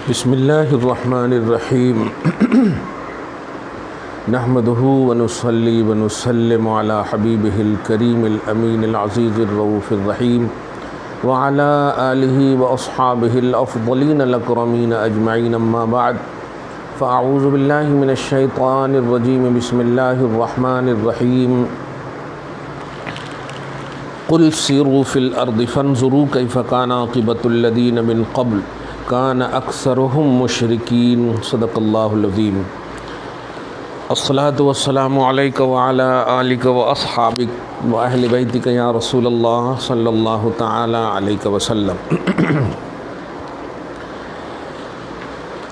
بسم اللہ الرحمن الرحیم نحمدہ ونصلی ونسلم علی حبیبہ الکریم الامین العزیز الرؤوف الرحیم وعلی آلہ واصحابہ الافضلین الاکرمین اجمعین اما بعد فاعوذ باللہ من الشیطان الرجیم بسم اللہ الرحمن الرحیم قل سیروا فی الارض فانظروا کیف کان عاقبۃ الذین من قبل کان اکثرهم مشرکین صدق اللہ العظیم الصلاۃ والسلام علیک وعلی آلک واصحابک واہل بیتک یا رسول اللہ صلی اللہ تعالی علیہ وسلم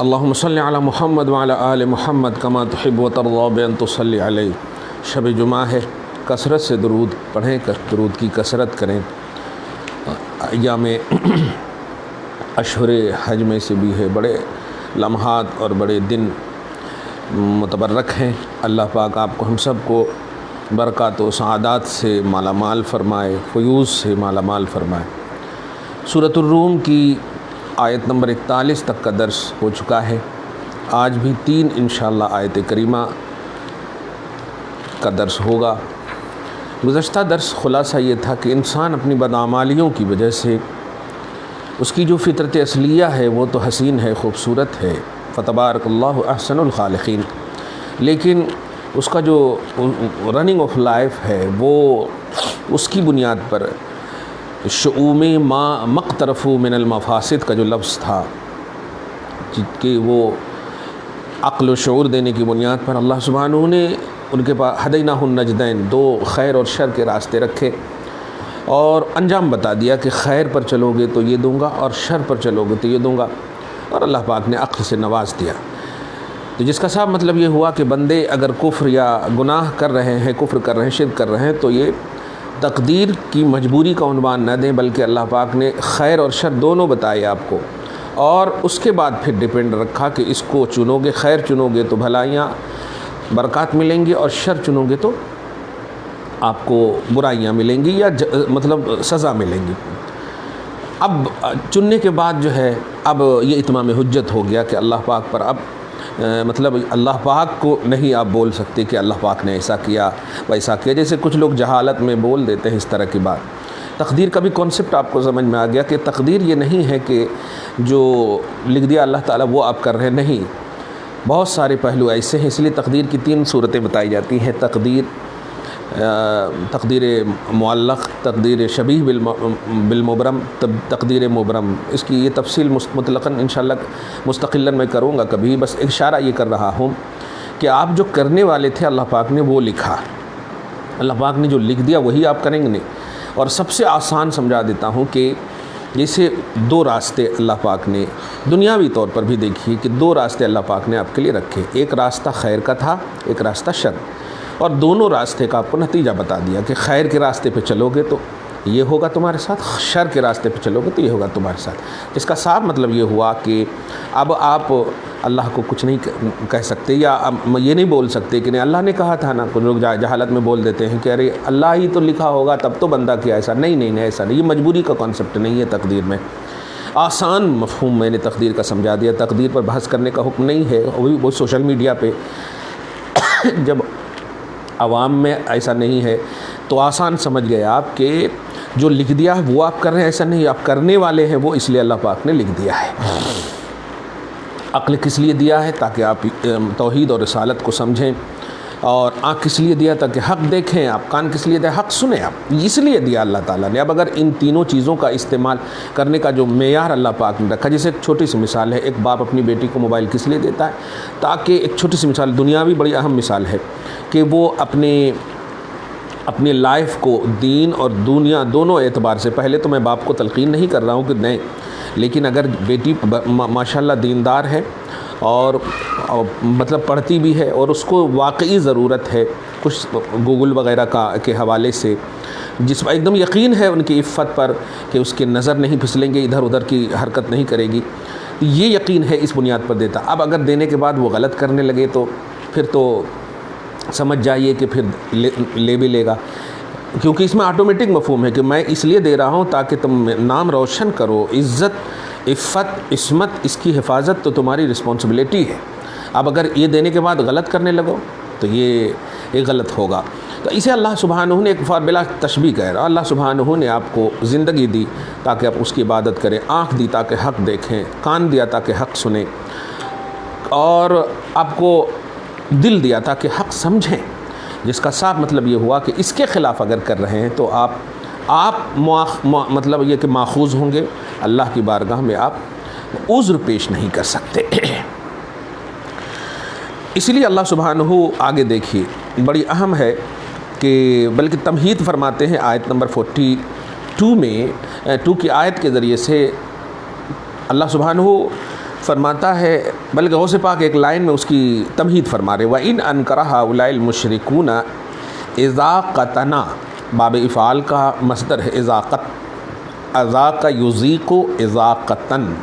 اللہم صلی علی محمد وعلی آل محمد کما تحب وترضی بان تصلی علیہ۔ شب جمعہ ہے، کثرت سے درود پڑھیں، درود کی کثرت کریں۔ ایام اشہر حج میں سے بھی ہے، بڑے لمحات اور بڑے دن متبرک ہیں۔ اللہ پاک آپ کو ہم سب کو برکات و سعادات سے مالا مال فرمائے، فیوز سے مالا مال فرمائے۔ سورۃ الروم کی آیت نمبر 41 تک کا درس ہو چکا ہے۔ آج بھی 3 انشاءاللہ آیت کریمہ کا درس ہوگا۔ گزشتہ درس خلاصہ یہ تھا کہ انسان اپنی بدعمالیوں کی وجہ سے اس کی جو فطرت اصلیہ ہے وہ تو حسین ہے، خوبصورت ہے، فتبارک اللہ احسن الخالقین، لیکن اس کا جو رننگ آف لائف ہے وہ اس کی بنیاد پر شؤوم ما مقترف من المفاسد کا جو لفظ تھا، کہ وہ عقل و شعور دینے کی بنیاد پر اللہ سبحانہ نے ان کے پاس ہدیناہ النجدین، 2 خیر اور شر کے راستے رکھے اور انجام بتا دیا کہ خیر پر چلو گے تو یہ دوں گا اور شر پر چلو گے تو یہ دوں گا، اور اللہ پاک نے عقل سے نواز دیا۔ تو جس کا صاحب مطلب یہ ہوا کہ بندے اگر کفر یا گناہ کر رہے ہیں، کفر کر رہے ہیں، شرک کر رہے ہیں، تو یہ تقدیر کی مجبوری کا عنوان نہ دیں، بلکہ اللہ پاک نے خیر اور شر دونوں بتائے آپ کو، اور اس کے بعد پھر ڈیپینڈ رکھا کہ اس کو چنو گے، خیر چنو گے تو بھلائیاں برکات ملیں گی، اور شر چنو گے تو آپ کو برائیاں ملیں گی یا مطلب سزا ملیں گی۔ اب چننے کے بعد جو ہے اب یہ اتمام حجت ہو گیا کہ اللہ پاک پر اب مطلب اللہ پاک کو نہیں آپ بول سکتے کہ اللہ پاک نے ایسا کیا ویسا کیا، جیسے کچھ لوگ جہالت میں بول دیتے ہیں اس طرح کی بات۔ تقدیر کا بھی کانسیپٹ آپ کو سمجھ میں آ گیا کہ تقدیر یہ نہیں ہے کہ جو لکھ دیا اللہ تعالیٰ وہ آپ کر رہے، نہیں، بہت سارے پہلو ایسے ہیں۔ اس لیے تقدیر کی 3 صورتیں بتائی جاتی ہیں: تقدیر معلق، تقدیر شبیہ بالمبرم، تقدیر مبرم۔ اس کی یہ تفصیل مطلقاً انشاءاللہ مستقلاً میں کروں گا کبھی، بس اشارہ یہ کر رہا ہوں کہ آپ جو کرنے والے تھے اللہ پاک نے وہ لکھا، اللہ پاک نے جو لکھ دیا وہی آپ کریں گے نہیں۔ اور سب سے آسان سمجھا دیتا ہوں کہ جیسے 2 راستے اللہ پاک نے دنیاوی طور پر بھی دیکھیے کہ 2 راستے اللہ پاک نے آپ کے لیے رکھے، ایک راستہ خیر کا تھا، ایک راستہ شر، اور دونوں راستے کا آپ کو نتیجہ بتا دیا کہ خیر کے راستے پہ چلو گے تو یہ ہوگا تمہارے ساتھ، شر کے راستے پہ چلو گے تو یہ ہوگا تمہارے ساتھ۔ جس کا صاف مطلب یہ ہوا کہ اب آپ اللہ کو کچھ نہیں کہہ سکتے، یا یہ نہیں بول سکتے کہ نہیں اللہ نے کہا تھا نا۔ کچھ لوگ جہالت میں بول دیتے ہیں کہ ارے اللہ ہی تو لکھا ہوگا تب تو بندہ کیا، ایسا نہیں، ایسا نہیں، یہ مجبوری کا کانسیپٹ نہیں ہے تقدیر میں۔ آسان مفہوم میں نے تقدیر کا سمجھا دیا، تقدیر پر بحث کرنے کا حکم نہیں ہے، وہ سوشل میڈیا پہ جب عوام میں ایسا نہیں ہے تو آسان سمجھ گئے آپ کہ جو لکھ دیا ہے وہ آپ کر رہے ہیں، ایسا نہیں، آپ کرنے والے ہیں وہ، اس لیے اللہ پاک نے لکھ دیا ہے۔ عقل کس لیے دیا ہے؟ تاکہ آپ توحید اور رسالت کو سمجھیں، اور آنکھ کس لیے دیا؟ تاکہ حق دیکھیں آپ، کان کس لیے دیا؟ حق سنیں آپ، اس لیے دیا اللہ تعالیٰ نے۔ اب اگر ان تینوں چیزوں کا استعمال کرنے کا جو معیار اللہ پاک نے رکھا، جیسے ایک چھوٹی سی مثال ہے، ایک باپ اپنی بیٹی کو موبائل کس لیے دیتا ہے؟ تاکہ ایک چھوٹی سی مثال، دنیاوی بڑی اہم مثال ہے، کہ وہ اپنی لائف کو دین اور دنیا دونوں اعتبار سے، پہلے تو میں باپ کو تلقین نہیں کر رہا ہوں کہ نہیں، لیکن اگر بیٹی ماشاءاللہ دیندار ہے اور مطلب پڑھتی بھی ہے اور اس کو واقعی ضرورت ہے کچھ گوگل وغیرہ کے حوالے سے، جس پر ایک دم یقین ہے ان کی عفت پر کہ اس کے نظر نہیں پھسلیں گے، ادھر ادھر کی حرکت نہیں کرے گی، یہ یقین ہے، اس بنیاد پر دیتا۔ اب اگر دینے کے بعد وہ غلط کرنے لگے تو پھر تو سمجھ جائیے کہ پھر لے بھی لے گا، کیونکہ اس میں آٹومیٹک مفہوم ہے کہ میں اس لیے دے رہا ہوں تاکہ تم نام روشن کرو، عزت عفت عصمت اس کی حفاظت تو تمہاری رسپانسبلٹی ہے. اب اگر یہ دینے کے بعد غلط کرنے لگو تو یہ غلط ہوگا. تو اسے اللہ سبحانہ نے ایک بلا تشبیہ کہہ رہا. اللہ سبحانہ نے آپ کو زندگی دی تاکہ آپ اس کی عبادت کریں، آنکھ دی تاکہ حق دیکھیں، کان دیا تاکہ حق سنیں، اور آپ کو دل دیا تاکہ حق سمجھیں، جس کا صاف مطلب یہ ہوا کہ اس کے خلاف اگر کر رہے ہیں تو آپ مطلب یہ کہ ماخوذ ہوں گے. اللہ کی بارگاہ میں آپ عذر پیش نہیں کر سکتے. اس لیے اللہ سبحانہ آگے دیکھیے بڑی اہم ہے کہ بلکہ تمہید فرماتے ہیں آیت نمبر 42 میں 2 کی آیت کے ذریعے سے اللہ سبحانہ فرماتا ہے، بلکہ غوث پاک ایک لائن میں اس کی تمہید فرما رہے وَإِنْ أَنْكَرَ هَؤُلَاءِ الْمُشْرِكُونَ إِذَاقَتَنَا. باب افعال کا مصدر ہے اذاقت، اذاق یذیق اذاقتن،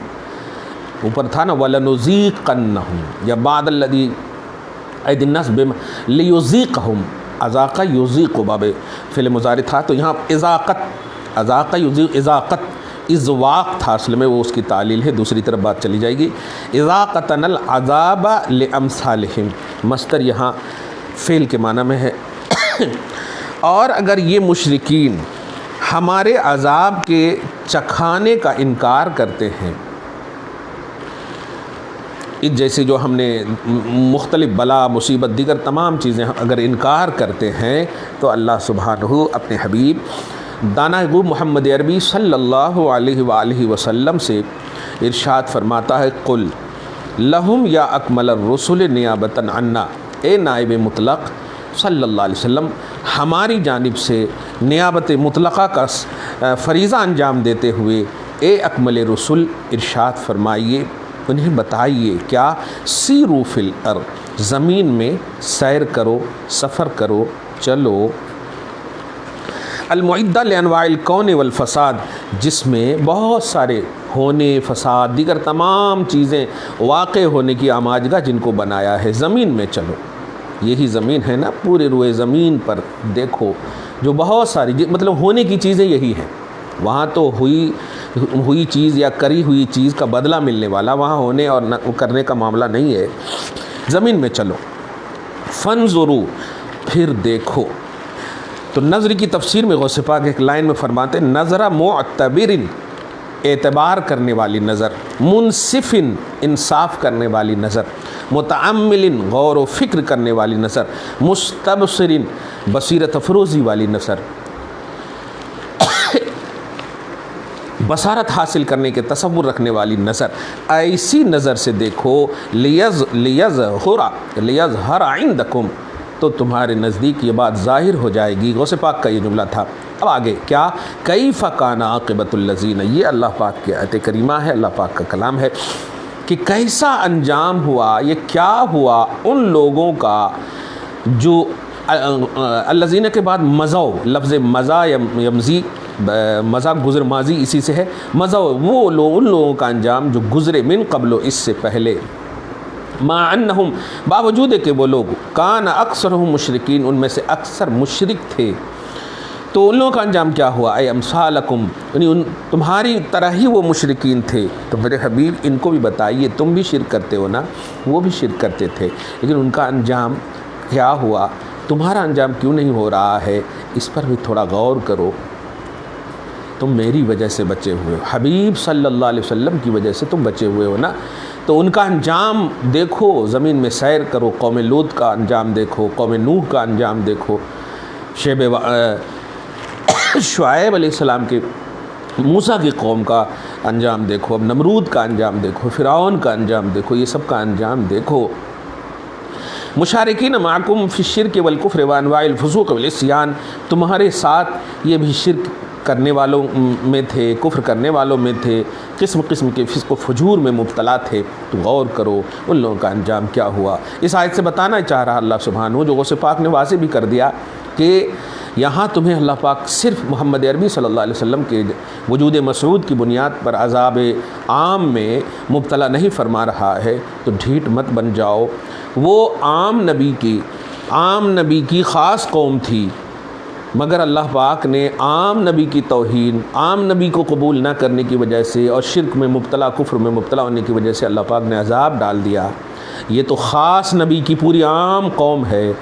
اوپر تھا نا وَلَنُذِيقَنَّهُمْ یا بعد الذی عید النصب لیذیقہم، اذاق یذیق باب فعل مضارع تھا تو یہاں اذاقت، اذاق یذیق اذاقت، ازواق تھا اصل میں، وہ اس کی تعلیل ہے، دوسری طرف بات چلی جائے گی. اذاقتن العذاب لامثالہم، مصدر یہاں فعل کے معنی میں ہے. اور اگر یہ مشرکین ہمارے عذاب کے چکھانے کا انکار کرتے ہیں، جیسے جو ہم نے مختلف بلا مصیبت دیگر تمام چیزیں اگر انکار کرتے ہیں، تو اللہ سبحانہ اپنے حبیب دانا گو محمد عربی صلی اللہ علیہ وآلہ وسلم سے ارشاد فرماتا ہے قل لہم یا اکمل الرسل نیابتاً عنا، اے نائب مطلق صلی اللہ علیہ وسلم ہماری جانب سے نیابت مطلقہ کا فریضہ انجام دیتے ہوئے اے اکمل رسول ارشاد فرمائیے، انہیں بتائیے کیا سیرو فی الارض، زمین میں سیر کرو، سفر کرو، چلو، المعدہ لانواع الکون والفساد، جس میں بہت سارے ہونے، فساد، دیگر تمام چیزیں واقع ہونے کی آماجگاہ جن کو بنایا ہے. زمین میں چلو، یہی زمین ہے نا، پورے روئے زمین پر دیکھو جو بہت ساری مطلب ہونے کی چیزیں یہی ہیں. وہاں تو ہوئی چیز یا کری ہوئی چیز کا بدلہ ملنے والا، وہاں ہونے اور کرنے کا معاملہ نہیں ہے. زمین میں چلو، فانظروا، پھر دیکھو. تو نظر کی تفسیر میں غوث پاک ایک لائن میں فرماتے ہیں نظر معتبر، اعتبار کرنے والی نظر، منصف، انصاف کرنے والی نظر، متعمل، غور و فکر کرنے والی نظر، مستبصر، بصیرت افروزی والی نظر، بصارت حاصل کرنے کے تصور رکھنے والی نظر. ایسی نظر سے دیکھو لیظہر عندکم، تو تمہارے نزدیک یہ بات ظاہر ہو جائے گی. غوث پاک کا یہ جملہ تھا. اب آگے کیا کیف کان عاقبۃ الذین، یہ اللہ پاک کی آیت کریمہ ہے، اللہ پاک کا کلام ہے کہ کیسا انجام ہوا، یہ کیا ہوا ان لوگوں کا جو الذین کے بعد مضوا، لفظ مضا یمضی، مضا گزر ماضی اسی سے ہے، مضوا وہ لوگ، ان لوگوں کا انجام جو گزرے من قبل، اس سے پہلے، ما انہم، باوجود کہ وہ لوگ کان اکثرہم مشرکین، ان میں سے اکثر مشرک تھے. تو ان لوگوں کا انجام کیا ہوا، اے امثالکم، یعنی تمہاری طرح ہی وہ مشرکین تھے. تو میرے حبیب ان کو بھی بتائیے، تم بھی شرک کرتے ہو نا، وہ بھی شرک کرتے تھے، لیکن ان کا انجام کیا ہوا، تمہارا انجام کیوں نہیں ہو رہا ہے، اس پر بھی تھوڑا غور کرو. تم میری وجہ سے بچے ہوئے ہو، حبیب صلی اللہ علیہ وسلم کی وجہ سے تم بچے ہوئے ہو نا. تو ان کا انجام دیکھو، زمین میں سیر کرو، قوم لوط کا انجام دیکھو، قوم نوح کا انجام دیکھو، شعیب علیہ السلام کے، موسیٰ کی قوم کا انجام دیکھو، اب نمرود کا انجام دیکھو، فرعون کا انجام دیکھو، یہ سب کا انجام دیکھو. مشارکین معکم فی الشرک والکفر وانواع الفسوق والعصیان، تمہارے ساتھ یہ بھی شرک کرنے والوں میں تھے، کفر کرنے والوں میں تھے، قسم قسم کے فسق و فجور میں مبتلا تھے. تو غور کرو ان لوگوں کا انجام کیا ہوا. اس آیت سے بتانا چاہ رہا اللہ سبحانہ، جو غوث پاک نے واضح بھی کر دیا کہ یہاں تمہیں اللہ پاک صرف محمد عربی صلی اللہ علیہ وسلم کے وجود مسعود کی بنیاد پر عذاب عام میں مبتلا نہیں فرما رہا ہے. تو ڈھیٹ مت بن جاؤ. وہ عام نبی کی خاص قوم تھی، مگر اللہ پاک نے عام نبی کی توہین، عام نبی کو قبول نہ کرنے کی وجہ سے اور شرک میں مبتلا، کفر میں مبتلا ہونے کی وجہ سے اللہ پاک نے عذاب ڈال دیا۔ یہ تو خاص نبی کی پوری عام قوم ہے،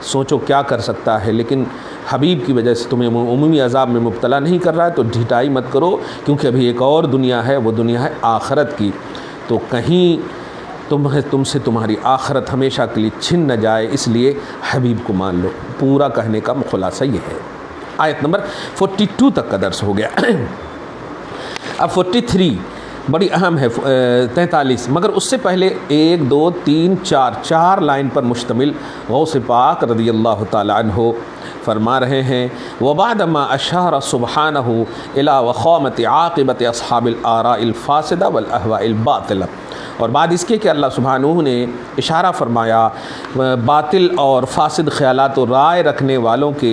سوچو کیا کر سکتا ہے، لیکن حبیب کی وجہ سے تمہیں عمومی عذاب میں مبتلا نہیں کر رہا ہے، تو ڈھٹائی مت کرو، کیونکہ ابھی ایک اور دنیا ہے، وہ دنیا ہے آخرت کی، تو کہیں تم سے تمہاری آخرت ہمیشہ کے لیے چھن نہ جائے، اس لیے حبیب کو مان لو۔ پورا کہنے کا خلاصہ یہ ہے۔ آیت نمبر 42 تک کا درس ہو گیا۔ اب 43 بڑی اہم ہے، 43، مگر اس سے پہلے 1 2 3 4 لائن پر مشتمل غوث پاک رضی اللہ تعالی عنہ فرما رہے ہیں، وَبَعْدَمَا أَشَارَ سُبْحَانَهُ إِلَى وَخَامَةِ عَاقِبَةِ أَصْحَابِ الْآرَاءِ الْفَاسِدَةِ وَالْأَهْوَاءِ الْبَاطِلَةِ، اور بعد اس کے کہ اللہ سبحانہ نے اشارہ فرمایا باطل اور فاسد خیالات و رائے رکھنے والوں کے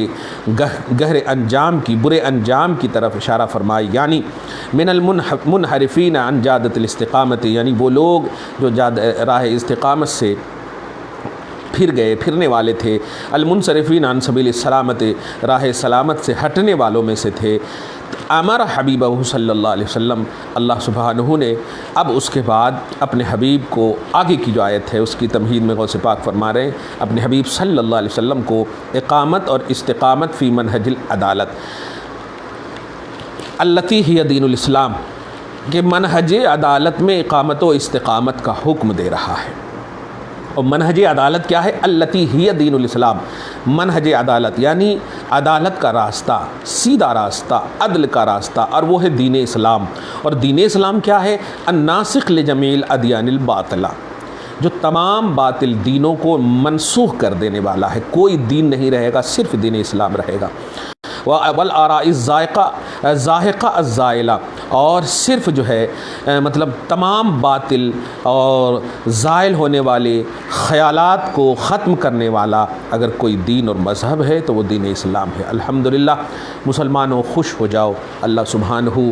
گہرے انجام کی، برے انجام کی طرف اشارہ فرمائی، یعنی من المنحرفین عن جادۃ الاستقامت، یعنی وہ لوگ جو راہ استقامت سے پھرنے والے تھے، المنصرفین عن سبیل السلامت، راہ سلامت سے ہٹنے والوں میں سے تھے۔ امر حبیبہ صلی اللہ علیہ وسلم، اللہ سبحانہ نے اب اس کے بعد اپنے حبیب کو، آگے کی جو آیت ہے اس کی تمہید میں غوث پاک فرما رہے ہیں، اپنے حبیب صلی اللہ علیہ وسلم کو اقامت اور استقامت فی منہج العدالت التی ہی دین الاسلام، کہ منہج عدالت میں اقامت و استقامت کا حکم دے رہا ہے۔ اور منہج عدالت کیا ہے؟ التی ہی دین الاسلام، منہج عدالت یعنی عدالت کا راستہ، سیدھا راستہ، عدل کا راستہ، اور وہ ہے دین اسلام۔ اور دین اسلام کیا ہے؟ الناسخ لجمیع الادیان الباطلہ، جو تمام باطل دینوں کو منسوخ کر دینے والا ہے، کوئی دین نہیں رہے گا، صرف دین اسلام رہے گا۔ والآراء الزاہقہ الزائلہ، اور صرف جو ہے مطلب تمام باطل اور زائل ہونے والے خیالات کو ختم کرنے والا اگر کوئی دین اور مذہب ہے تو وہ دین اسلام ہے۔ الحمدللہ مسلمانوں خوش ہو جاؤ، اللہ سبحانہ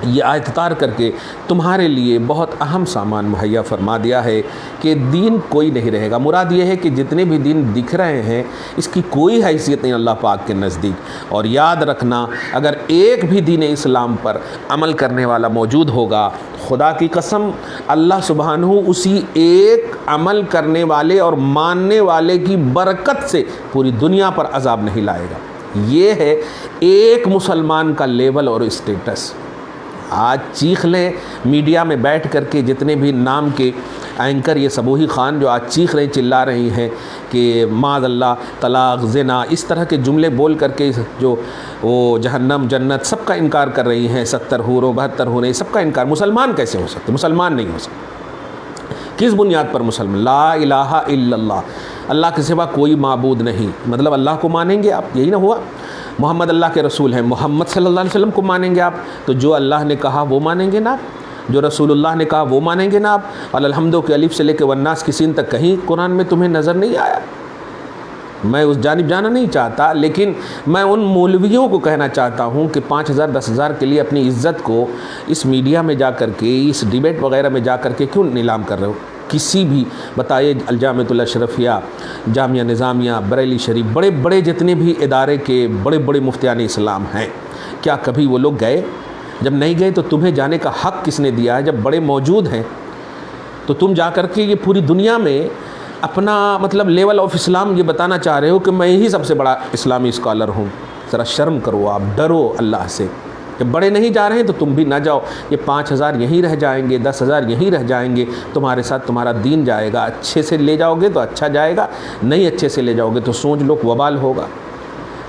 یہ آیت اتار کر کے تمہارے لیے بہت اہم سامان مہیا فرما دیا ہے کہ دین کوئی نہیں رہے گا۔ مراد یہ ہے کہ جتنے بھی دین دکھ رہے ہیں اس کی کوئی حیثیت نہیں اللہ پاک کے نزدیک، اور یاد رکھنا اگر ایک بھی دین اسلام پر عمل کرنے والا موجود ہوگا، خدا کی قسم اللہ سبحانہ اسی ایک عمل کرنے والے اور ماننے والے کی برکت سے پوری دنیا پر عذاب نہیں لائے گا۔ یہ ہے ایک مسلمان کا لیول اور اسٹیٹس۔ آج چیخ لیں میڈیا میں بیٹھ کر کے، جتنے بھی نام کے اینکر، یہ سبوہی خان جو آج چیخ رہے چلا رہی ہیں کہ معاذ اللہ طلاق، زنا، اس طرح کے جملے بول کر کے جو وہ جہنم جنت سب کا انکار کر رہی ہیں، 70 حوروں 72 حوریں، سب کا انکار۔ مسلمان کیسے ہو سکتے؟ مسلمان نہیں ہو سکتے۔ کس بنیاد پر مسلمان؟ لا الہ الا اللہ، اللہ کے سوا کوئی معبود نہیں، مطلب اللہ کو مانیں گے آپ، یہی نہ ہوا؟ محمد اللہ کے رسول ہیں، محمد صلی اللہ علیہ وسلم کو مانیں گے آپ، تو جو اللہ نے کہا وہ مانیں گے نا آپ، جو رسول اللہ نے کہا وہ مانیں گے نا آپ۔ الحمد کے الف سے لے کے والناس کی سین تک کہیں قرآن میں تمہیں نظر نہیں آیا؟ میں اس جانب جانا نہیں چاہتا، لیکن میں ان مولویوں کو کہنا چاہتا ہوں کہ 5000 10,000 کے لیے اپنی عزت کو اس میڈیا میں جا کر کے، اس ڈیبیٹ وغیرہ میں جا کر کے کیوں نیلام کر رہے ہو؟ کسی بھی بتائیے، الجامعۃ الاشرفیہ، جامعہ نظامیہ، بریلی شریف، بڑے بڑے جتنے بھی ادارے کے بڑے بڑے مفتیان اسلام ہیں، کیا کبھی وہ لوگ گئے؟ جب نہیں گئے تو تمہیں جانے کا حق کس نے دیا ہے؟ جب بڑے موجود ہیں تو تم جا کر کے یہ پوری دنیا میں اپنا مطلب لیول آف اسلام یہ بتانا چاہ رہے ہو کہ میں ہی سب سے بڑا اسلامی اسکالر ہوں۔ ذرا شرم کرو، آپ ڈرو اللہ سے۔ جب بڑے نہیں جا رہے ہیں تو تم بھی نہ جاؤ، یہ 5000 یہیں رہ جائیں گے، 10,000 یہیں رہ جائیں گے، تمہارے ساتھ تمہارا دین جائے گا۔ اچھے سے لے جاؤ گے تو اچھا جائے گا، نہیں اچھے سے لے جاؤ گے تو سوچ لو وبال ہوگا۔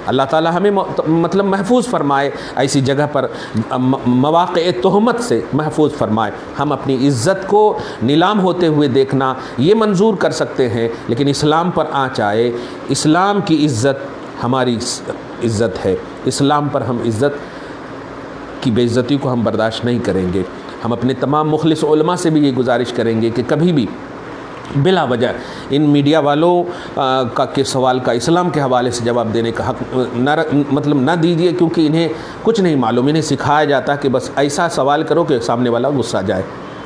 اللہ تعالی ہمیں مطلب محفوظ فرمائے، ایسی جگہ پر مواقع تہمت سے محفوظ فرمائے۔ ہم اپنی عزت کو نیلام ہوتے ہوئے دیکھنا یہ منظور کر سکتے ہیں، لیکن اسلام پر آنچ آئے، اسلام کی عزت ہماری عزت ہے، اسلام پر ہم عزت کی بے عزتی کو ہم برداشت نہیں کریں گے۔ ہم اپنے تمام مخلص علماء سے بھی یہ گزارش کریں گے کہ کبھی بھی بلا وجہ ان میڈیا والوں کے سوال کا اسلام کے حوالے سے جواب دینے کا حق نہ دیجیے، کیونکہ انہیں کچھ نہیں معلوم، انہیں سکھایا جاتا ہے کہ بس ایسا سوال کرو کہ سامنے والا غصہ جائے۔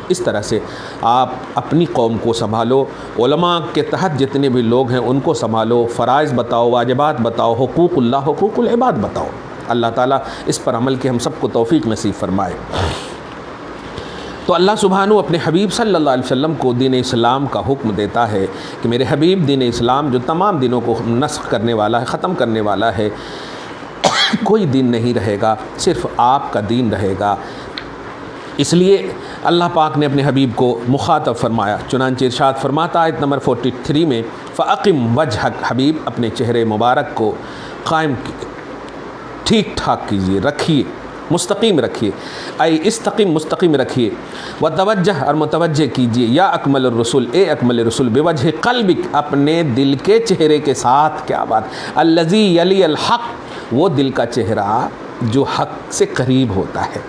اس طرح سے آپ اپنی قوم کو سنبھالو، علماء کے تحت جتنے بھی لوگ ہیں ان کو سنبھالو، فرائض بتاؤ، واجبات بتاؤ، حقوق اللہ، حقوق العباد بتاؤ۔ اللہ تعالیٰ اس پر عمل کے ہم سب کو توفیق نصیب فرمائے۔ تو اللہ سبحانہ اپنے حبیب صلی اللہ علیہ وسلم کو دین اسلام کا حکم دیتا ہے کہ میرے حبیب دین اسلام جو تمام دینوں کو نسخ کرنے والا ہے، ختم کرنے والا ہے، کوئی دین نہیں رہے گا، صرف آپ کا دین رہے گا۔ اس لیے اللہ پاک نے اپنے حبیب کو مخاطب فرمایا، چنانچہ ارشاد فرماتا آیت نمبر 43 میں فَأَقِمْ وَجْهَكَ، حبیب اپنے چہرے مبارک کو قائم ٹھیک ٹھاک کیجیے، رکھیے، مستقیم رکھیے، اے استقیم، مستقیم رکھیے، وتوجہ اور متوجہ کیجیے، یا اکمل الرسول، اے اکمل رسول، بوجہ قلبک، اپنے دل کے چہرے کے ساتھ، کیا بات، الذی یلی الحق، وہ دل کا چہرہ جو حق سے قریب ہوتا ہے۔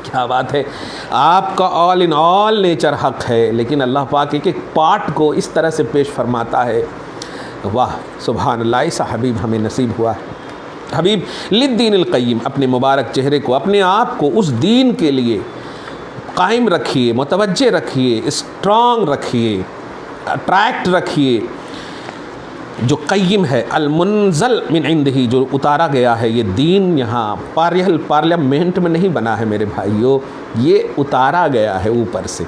کیا بات ہے، آپ کا آل ان آل نیچر حق ہے، لیکن اللہ پاک ایک ایک پارٹ کو اس طرح سے پیش فرماتا ہے، واہ سبحان اللہ، ایسا حبیب ہمیں نصیب ہوا ہے۔ حبیب للدین القیم، اپنے مبارک چہرے کو، اپنے آپ کو اس دین کے لیے قائم رکھیے، متوجہ رکھیے، اسٹرانگ رکھیے، اٹریکٹ رکھیے، جو قیم ہے، المنزل من عندہ، جو اتارا گیا ہے۔ یہ دین یہاں پارلیمنٹ میں نہیں بنا ہے میرے بھائیوں، یہ اتارا گیا ہے اوپر سے۔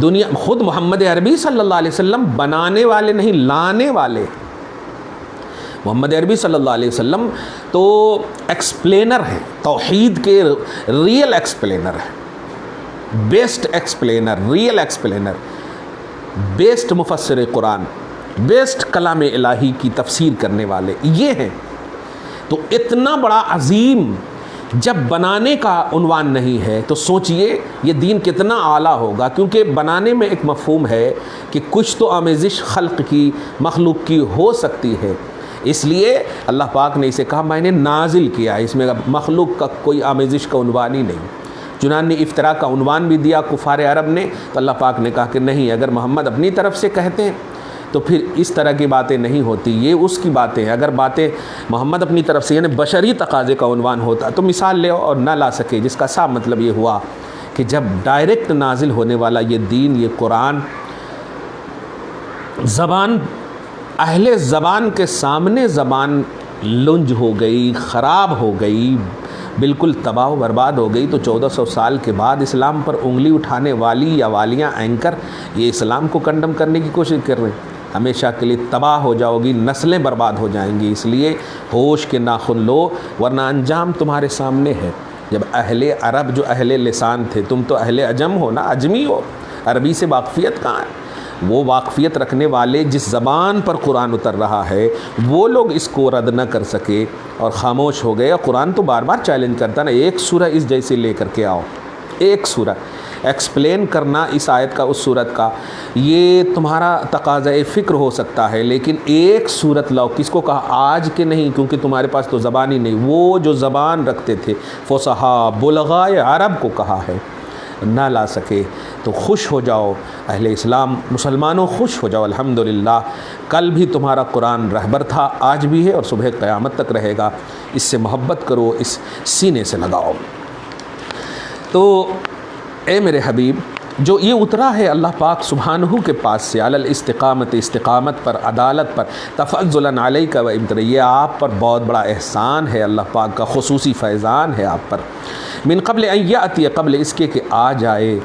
دنیا خود محمد عربی صلی اللہ علیہ وسلم بنانے والے نہیں، لانے والے۔ محمد عربی صلی اللہ علیہ وسلم تو ایکسپلینر ہیں، توحید کے ریئل ایکسپلینر ہیں، best explainer, real explainer, best مفسر قرآن، بیسٹ کلام الہی کی تفسیر کرنے والے یہ ہیں۔ تو اتنا بڑا عظیم جب بنانے کا عنوان نہیں ہے تو سوچئے یہ دین کتنا اعلیٰ ہوگا، کیونکہ بنانے میں ایک مفہوم ہے کہ کچھ تو آمیزش خلق کی، مخلوق کی ہو سکتی ہے، اس لیے اللہ پاک نے اسے کہا میں نے نازل کیا، اس میں مخلوق کا کوئی آمیزش کا عنوان ہی نہیں۔ چنانچہ نے افطرا کا عنوان بھی دیا کفار عرب نے، تو اللہ پاک نے کہا کہ نہیں، اگر محمد اپنی طرف سے کہتے ہیں تو پھر اس طرح کی باتیں نہیں ہوتی، یہ اس کی باتیں ہیں۔ اگر باتیں محمد اپنی طرف سے یعنی بشری تقاضے کا عنوان ہوتا تو مثال لے اور نہ لا سکے، جس کا صاف مطلب یہ ہوا کہ جب ڈائریکٹ نازل ہونے والا یہ دین، یہ قرآن، زبان اہل زبان کے سامنے زبان لنج ہو گئی، خراب ہو گئی، بالکل تباہ و برباد ہو گئی، تو 1400 سال کے بعد اسلام پر انگلی اٹھانے والی یا والیاں اینکر یہ اسلام کو کنڈم کرنے کی کوشش کر رہے ہیں۔ ہمیشہ کے لیے تباہ ہو جاؤ گی، نسلیں برباد ہو جائیں گی، اس لیے ہوش کے ناخن لو، ورنہ انجام تمہارے سامنے ہے۔ جب اہل عرب جو اہل لسان تھے، تم تو اہل عجم ہو نا، عجمی ہو، عربی سے واقفیت کہاں ہے؟ وہ واقفیت رکھنے والے جس زبان پر قرآن اتر رہا ہے وہ لوگ اس کو رد نہ کر سکے اور خاموش ہو گئے۔ قرآن تو بار بار چیلنج کرتا نا، ایک سورہ اس جیسے لے کر کے آؤ، ایک سورہ ایکسپلین کرنا اس آیت کا، اس صورت کا، یہ تمہارا تقاضۂ فکر ہو سکتا ہے، لیکن ایک صورت لاؤ۔ کس کو کہا؟ آج کے نہیں، کیونکہ تمہارے پاس تو زبان ہی نہیں، وہ جو زبان رکھتے تھے فصحاء بلغاء عرب کو کہا ہے، نہ لا سکے تو خوش ہو جاؤ اہل اسلام، مسلمانوں خوش ہو جاؤ، الحمدللہ کل بھی تمہارا قرآن رہبر تھا، آج بھی ہے اور صبح قیامت تک رہے گا۔ اس سے محبت کرو، اس سینے سے لگاؤ۔ تو اے میرے حبیب، جو یہ اترا ہے اللہ پاک سبحانہ کے پاس سے، علی الاستقامت، استقامت پر، عدالت پر، تفضلا علیک و امتنا، یہ آپ پر بہت بڑا احسان ہے، اللہ پاک کا خصوصی فیضان ہے آپ پر۔ من قبل ان یاتی، قبل اس کے کہ آ جائے،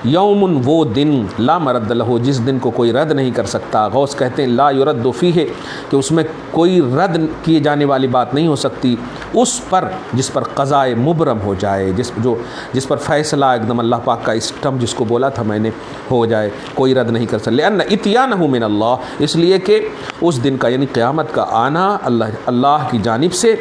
یوم، وہ دن، لا مرد لہ، جس دن کو کوئی رد نہیں کر سکتا۔ غوث کہتے ہیں لا یرد فیہ، کہ اس میں کوئی رد کیے جانے والی بات نہیں ہو سکتی، اس پر جس پر قضاء مبرم ہو جائے، جس پر فیصلہ ایک دم اللہ پاک کا اسٹمپ جس کو بولا تھا میں نے ہو جائے، کوئی رد نہیں کر سکتا۔ لأن اتیانہ من اللہ، اس لیے کہ اس دن کا یعنی قیامت کا آنا اللہ کی جانب سے،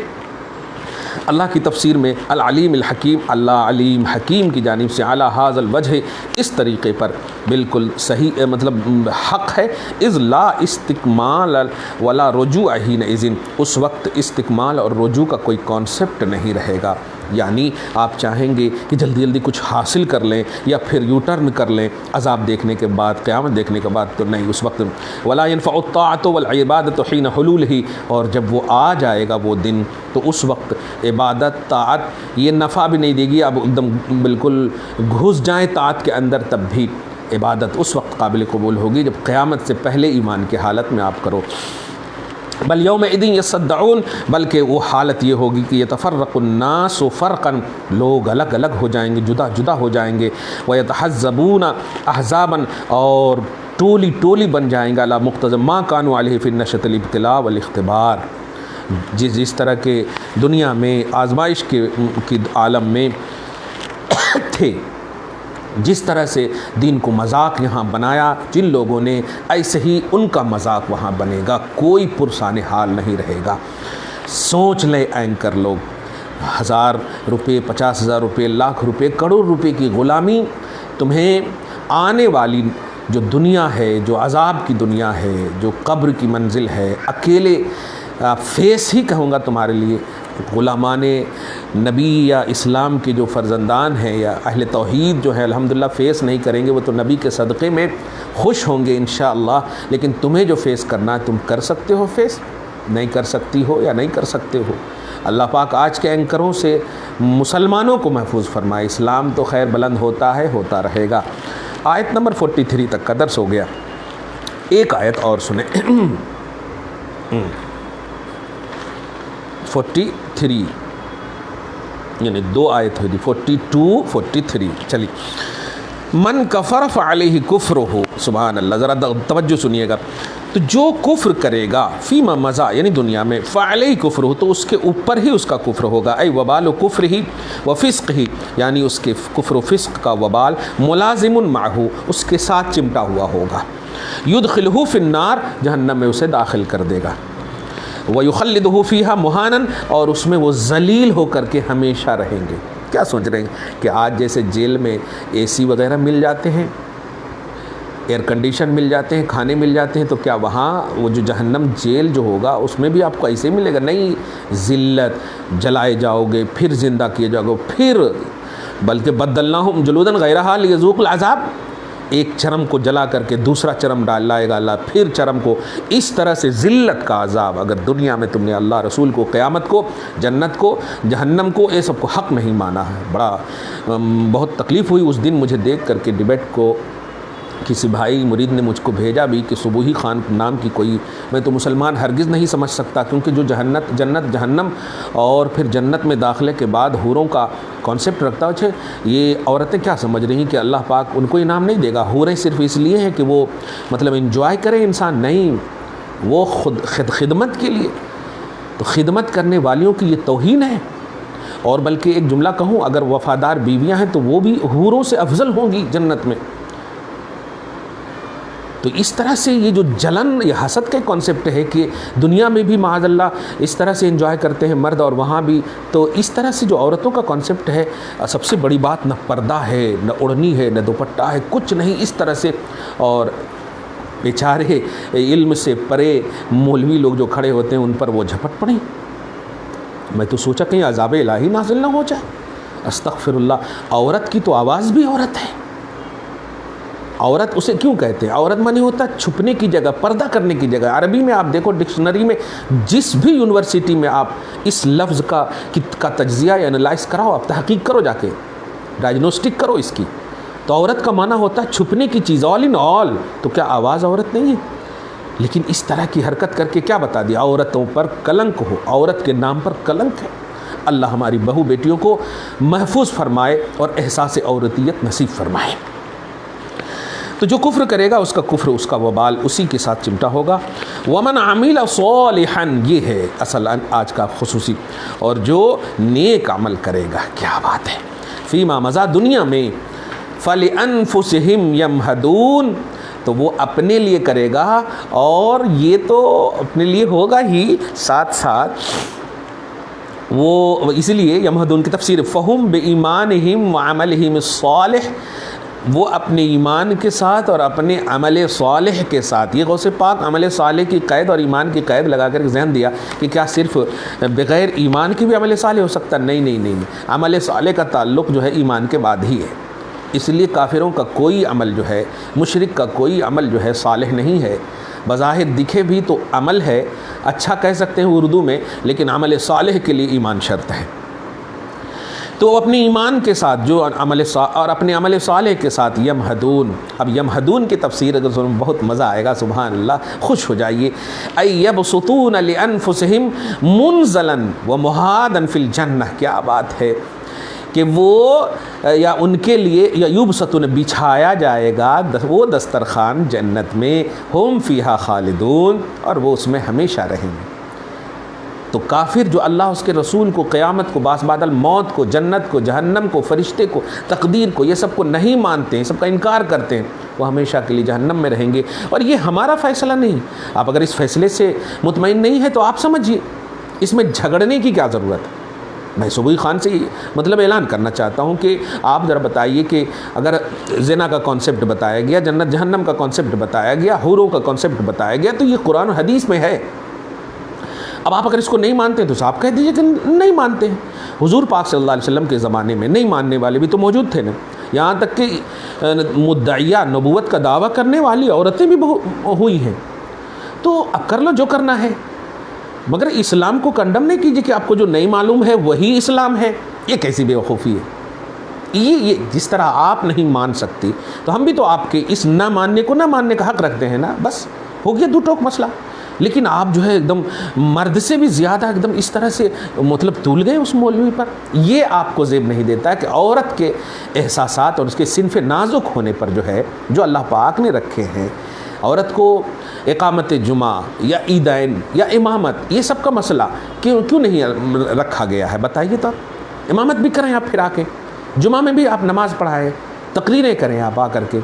اللہ کی تفسیر میں العلیم الحکیم، اللہ علیم حکیم کی جانب سے، علی ھذا الوجہ، اس طریقے پر بالکل صحیح مطلب حق ہے۔ اذ لا استکمال ولا رجوع حینئذ، اس وقت استکمال اور رجوع کا کوئی کانسیپٹ نہیں رہے گا، یعنی آپ چاہیں گے کہ جلدی جلدی کچھ حاصل کر لیں یا پھر یو ٹرن کر لیں عذاب دیکھنے کے بعد، قیامت دیکھنے کے بعد، تو نہیں، اس وقت ولا ينفع الطاعة والعبادة حين حلوله، اور جب وہ آ جائے گا وہ دن تو اس وقت عبادت طاعت یہ نفع بھی نہیں دے گی، اب ایک دم بالکل گھس جائیں طاعت کے اندر تب بھی عبادت اس وقت قابل قبول ہوگی جب قیامت سے پہلے ایمان کی حالت میں آپ کرو۔ بل یومئذ یصدعون، بلکہ وہ حالت یہ ہوگی کہ یتفرق الناس فرقا، لوگ الگ الگ ہو جائیں گے، جدا جدا ہو جائیں گے، ویتحزبون احزابا، اور ٹولی ٹولی بن جائیں گے، علی مقتضی ما کانوا علیہ فی النشأۃ الابتلاء والاختبار، جس طرح کے دنیا میں آزمائش کی عالم میں تھے، جس طرح سے دین کو مذاق یہاں بنایا جن لوگوں نے، ایسے ہی ان کا مذاق وہاں بنے گا، کوئی پرسان حال نہیں رہے گا۔ سوچ لیں اینکر لوگ، 1000 روپے، 50,000 روپے، لاکھ روپے، کروڑ روپے کی غلامی، تمہیں آنے والی جو دنیا ہے، جو عذاب کی دنیا ہے، جو قبر کی منزل ہے، اکیلے فیس ہی کہوں گا تمہارے لیے، غلامان نبی یا اسلام کے جو فرزندان ہیں یا اہل توحید جو ہیں الحمدللہ فیس نہیں کریں گے، وہ تو نبی کے صدقے میں خوش ہوں گے انشاءاللہ، لیکن تمہیں جو فیس کرنا ہے تم کر سکتے ہو، فیس نہیں کر سکتی ہو یا نہیں کر سکتے ہو۔ اللہ پاک آج کے اینکروں سے مسلمانوں کو محفوظ فرمائے۔ اسلام تو خیر بلند ہوتا ہے، ہوتا رہے گا۔ آیت نمبر 43 تک کا درس ہو گیا، ایک آیت اور سنیں 43، یعنی 2 آیت ہوئی، 42 43، چلیے۔ من کفر فعلیہ کفرہ، سبحان اللہ، ذرا توجہ سنیے گا، تو جو کفر کرے گا فیما مضی، یعنی دنیا میں، فعلیہ کفرہ، تو اس کے اوپر ہی اس کا کفر ہوگا، ای وبال کفر ہی و فسق ہی، یعنی اس کے کفر و فسق کا وبال ملازم معہ، اس کے ساتھ چمٹا ہوا ہوگا، یدخلہ فی النار، جہنم میں اسے داخل کر دے گا، وَيُخَلِّدُهُ فِيهَا مُهَانًا، اور اس میں وہ ذلیل ہو کر کے ہمیشہ رہیں گے۔ کیا سوچ رہے ہیں کہ آج جیسے جیل میں اے سی وغیرہ مل جاتے ہیں، ایئر کنڈیشن مل جاتے ہیں، کھانے مل جاتے ہیں، تو کیا وہاں وہ جو جہنم جیل جو ہوگا اس میں بھی آپ کو ایسے ملے گا؟ نہیں، ذلت، جلائے جاؤ گے، پھر زندہ کیے جاؤ گے، پھر بلکہ بدلناہم جلودا غیرہا لیذوقوا العذاب، ایک چرم کو جلا کر کے دوسرا چرم ڈال لائے گا اللہ، پھر چرم کو، اس طرح سے ذلت کا عذاب۔ اگر دنیا میں تم نے اللہ رسول کو، قیامت کو، جنت کو، جہنم کو، یہ سب کو حق نہیں مانا ہے، بڑا بہت تکلیف ہوئی اس دن مجھے دیکھ کر کے۔ ڈبیٹ کو کسی بھائی مرید نے مجھ کو بھیجا بھی کہ صبوحی خان نام کی کوئی، میں تو مسلمان ہرگز نہیں سمجھ سکتا، کیونکہ جو جنت جہنم اور پھر جنت میں داخلے کے بعد حوروں کا کانسیپٹ رکھتا ہے، یہ عورتیں کیا سمجھ رہی ہیں کہ اللہ پاک ان کو انعام نہیں دے گا؟ حوریں صرف اس لیے ہیں کہ وہ مطلب انجوائے کرے انسان، نہیں، وہ خدمت کے لیے، تو خدمت کرنے والیوں کی یہ توہین ہے۔ اور بلکہ ایک جملہ کہوں، اگر وفادار بیویاں ہیں تو وہ بھی حوروں سے افضل ہوں گی جنت میں۔ تو اس طرح سے یہ جو جلن، یہ حسد کا کانسیپٹ ہے کہ دنیا میں بھی معاذ اللہ اس طرح سے انجوائے کرتے ہیں مرد اور وہاں بھی، تو اس طرح سے جو عورتوں کا کانسیپٹ ہے، سب سے بڑی بات نہ پردہ ہے، نہ اوڑھنی ہے، نہ دوپٹہ ہے، کچھ نہیں اس طرح سے۔ اور بیچارے علم سے پرے مولوی لوگ جو کھڑے ہوتے ہیں ان پر وہ جھپٹ پڑیں۔ میں تو سوچا کہیں عذاب الہی نازل نہ ہو جائے، استغفر اللہ۔ عورت کی تو آواز بھی عورت ہے، عورت اسے کیوں کہتے ہیں؟ عورت معنی ہوتا ہے چھپنے کی جگہ، پردہ کرنے کی جگہ۔ عربی میں آپ دیکھو ڈکشنری میں، جس بھی یونیورسٹی میں آپ اس لفظ کا تجزیہ یا انالائز کراؤ، آپ تحقیق کرو، جا کے ڈائگنوسٹک کرو اس کی، تو عورت کا معنی ہوتا ہے چھپنے کی چیز، آل ان آل۔ تو کیا آواز عورت نہیں ہے؟ لیکن اس طرح کی حرکت کر کے کیا بتا دیا؟ عورتوں پر کلنک ہو، عورت کے نام پر کلنک ہے۔ اللہ ہماری بہو بیٹیوں کو محفوظ فرمائے اور احساس عورتیت نصیب فرمائے۔ تو جو کفر کرے گا اس کا کفر، اس کا وبال اسی کے ساتھ چمٹا ہوگا۔ ومن عمل صالحا، یہ ہے اصل آج کا خصوصی، اور جو نیک عمل کرے گا، کیا بات ہے، فیما مضی، دنیا میں، فلانفسہم یمہدون، تو وہ اپنے لیے کرے گا، اور یہ تو اپنے لیے ہوگا ہی، ساتھ ساتھ وہ، اسی لیے یمہدون کی تفسیر فہم بایمانہم وعملہم الصالح، وہ اپنے ایمان کے ساتھ اور اپنے عمل صالح کے ساتھ، یہ غوث پاک عمل صالح کی قید اور ایمان کی قید لگا کر ذہن دیا کہ کیا صرف بغیر ایمان کی بھی عمل صالح ہو سکتا؟ نہیں، عمل صالح کا تعلق جو ہے ایمان کے بعد ہی ہے۔ اس لیے کافروں کا کوئی عمل جو ہے، مشرک کا کوئی عمل جو ہے صالح نہیں ہے، بظاہر دکھے بھی تو عمل ہے، اچھا کہہ سکتے ہیں اردو میں، لیکن عمل صالح کے لیے ایمان شرط ہے۔ تو اپنے ایمان کے ساتھ جو اور اپنے عمل صالح کے ساتھ یمہدون۔ اب یمہدون کی تفسیر اگر سنیں بہت مزہ آئے گا، سبحان اللہ، خوش ہو جائیے۔ ای یبسطون لانفسہم منزلا ومہادا فی الجنہ، کیا بات ہے کہ وہ یا ان کے لیے یا یبسطون بچھایا جائے گا وہ دسترخوان جنت میں، ہم فیہا خالدون، اور وہ اس میں ہمیشہ رہیں گے۔ تو کافر جو اللہ اس کے رسول کو، قیامت کو، باس بادل موت کو، جنت کو، جہنم کو، فرشتے کو، تقدیر کو، یہ سب کو نہیں مانتے ہیں، سب کا انکار کرتے ہیں، وہ ہمیشہ کے لیے جہنم میں رہیں گے۔ اور یہ ہمارا فیصلہ نہیں۔ آپ اگر اس فیصلے سے مطمئن نہیں ہے تو آپ سمجھیے اس میں جھگڑنے کی کیا ضرورت ہے۔ میں صبحی خان سے مطلب اعلان کرنا چاہتا ہوں کہ آپ ذرا بتائیے کہ اگر زنا کا کانسیپٹ بتایا گیا، جنت جہنم کا کانسیپٹ بتایا گیا، حوروں کا کانسیپٹ بتایا گیا، تو یہ قرآن و حدیث میں ہے۔ اب آپ اگر اس کو نہیں مانتے ہیں تو صاحب کہہ دیجئے کہ نہیں مانتے ہیں۔ حضور پاک صلی اللہ علیہ وسلم کے زمانے میں نہیں ماننے والے بھی تو موجود تھے نا، یہاں تک کہ مدعیہ نبوت کا دعویٰ کرنے والی عورتیں بھی ہوئی ہیں۔ تو اب کر لو جو کرنا ہے، مگر اسلام کو کنڈم نہیں کیجیے کہ آپ کو جو نہیں معلوم ہے وہی اسلام ہے۔ یہ کیسی بے وقوفی ہے؟ یہ جس طرح آپ نہیں مان سکتی تو ہم بھی تو آپ کے اس نہ ماننے کو نہ ماننے کا حق رکھتے ہیں نا، بس ہو گیا دو ٹوک مسئلہ۔ لیکن آپ جو ہے ایک دم مرد سے بھی زیادہ ایک دم اس طرح سے مطلب تول گئے اس مولوی پر۔ یہ آپ کو زیب نہیں دیتا ہے کہ عورت کے احساسات اور اس کے صنف نازک ہونے پر جو ہے، جو اللہ پاک نے رکھے ہیں، عورت کو اقامت جمعہ یا عیدین یا امامت، یہ سب کا مسئلہ کیوں نہیں رکھا گیا ہے؟ بتائیے تو۔ امامت بھی کریں آپ پھر آ کے، جمعہ میں بھی آپ نماز پڑھائیں، تقریریں کریں آپ آ کر کے۔